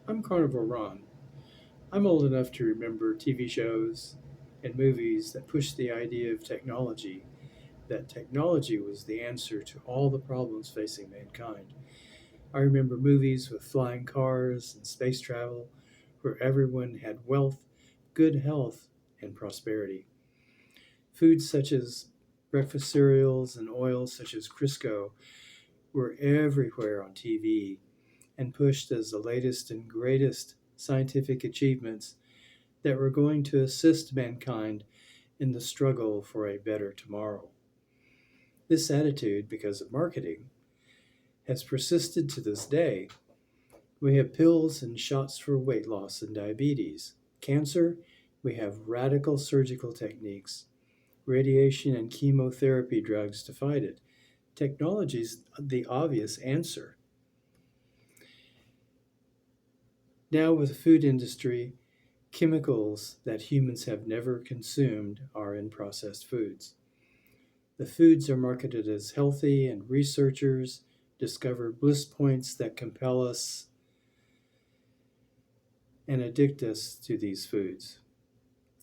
I'm Carnivore Ron. I'm old enough to remember TV shows and movies that pushed the idea of technology, that technology was the answer to all the problems facing mankind. I remember movies with flying cars and space travel where everyone had wealth, good health, and prosperity. Foods such as breakfast cereals and oils such as Crisco were everywhere on TV and pushed as the latest and greatest scientific achievements that were going to assist mankind in the struggle for a better tomorrow. This attitude, because of marketing, has persisted to this day. We have pills and shots for weight loss and diabetes. Cancer, we have radical surgical techniques, radiation and chemotherapy drugs to fight it. Technology is the obvious answer. Now, with the food industry, chemicals that humans have never consumed are in processed foods. The foods are marketed as healthy, and researchers discover bliss points that compel us and addict us to these foods.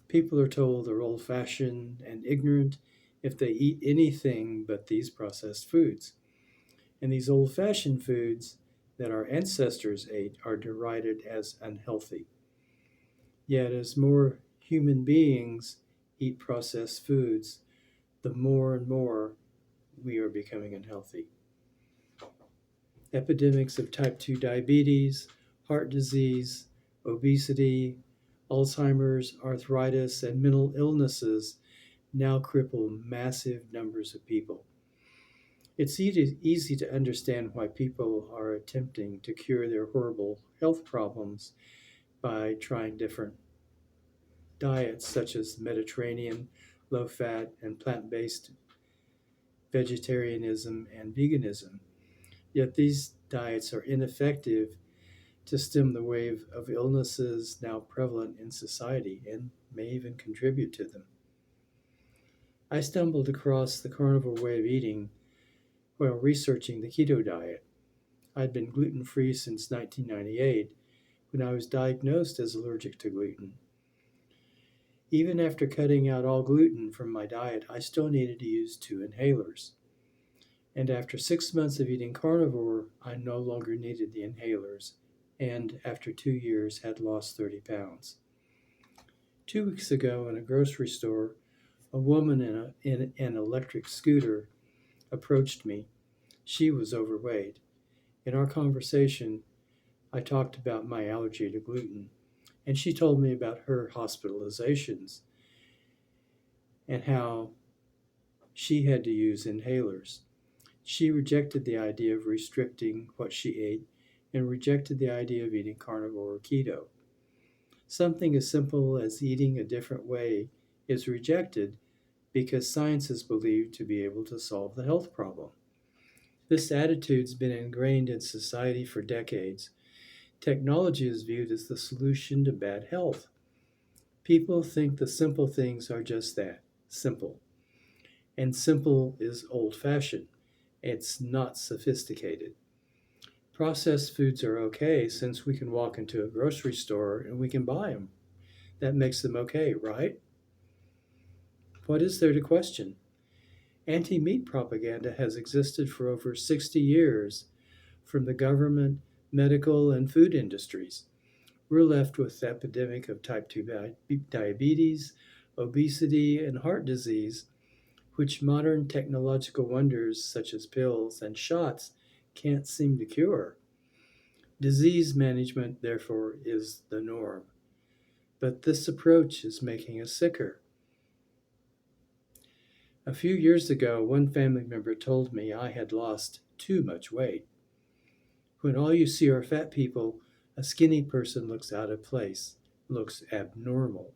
People are told they're old fashioned and ignorant if they eat anything but these processed foods. And these old fashioned foods that our ancestors ate are derided as unhealthy. Yet, as more human beings eat processed foods, the more and more we are becoming unhealthy. Epidemics of type 2 diabetes, heart disease, obesity, Alzheimer's, arthritis, and mental illnesses now cripple massive numbers of people. It's easy to understand why people are attempting to cure their horrible health problems by trying different diets such as Mediterranean, low fat, and plant based vegetarianism and veganism. Yet these diets are ineffective to stem the wave of illnesses now prevalent in society and may even contribute to them. I stumbled across the carnivore way of eating while researching the keto diet. I'd been gluten free since 1998 when I was diagnosed as allergic to gluten. Even after cutting out all gluten from my diet, I still needed to use two inhalers. And after 6 months of eating carnivore, I no longer needed the inhalers, and after 2 years had lost 30 pounds. 2 weeks ago in a grocery store, a woman in an electric scooter approached me. She was overweight. In our conversation, I talked about my allergy to gluten, and she told me about her hospitalizations and how she had to use inhalers. She rejected the idea of restricting what she ate and rejected the idea of eating carnivore or keto. Something as simple as eating a different way is rejected because science is believed to be able to solve the health problem. This attitude's been ingrained in society for decades. Technology is viewed as the solution to bad health. People think the simple things are just that, simple. And simple is old fashioned. It's not sophisticated. Processed foods are okay since we can walk into a grocery store and we can buy them. That makes them okay, right? What is there to question? Anti meat propaganda has existed for over 60 years from the government, medical, and food industries. We're left with the epidemic of type 2 diabetes, obesity, and heart disease, which modern technological wonders such as pills and shots can't seem to cure. Disease management, therefore, is the norm. But this approach is making us sicker. A few years ago, one family member told me I had lost too much weight. When all you see are fat people, a skinny person looks out of place, looks abnormal.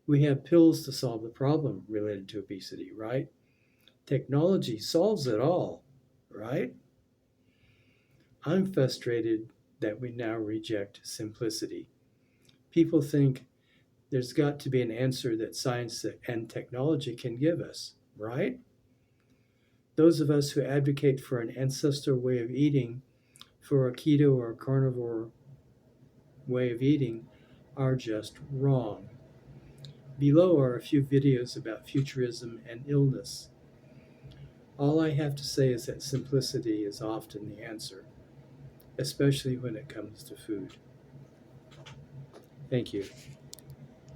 We have pills to solve the problem related to obesity, right? Technology solves it all, right? I'm frustrated that we now reject simplicity. People think there's got to be an answer that science and technology can give us, right? Those of us who advocate for an ancestral way of eating, for a keto or carnivore way of eating are just wrong. Below are a few videos about futurism and illness. All I have to say is that simplicity is often the answer, especially when it comes to food. Thank you.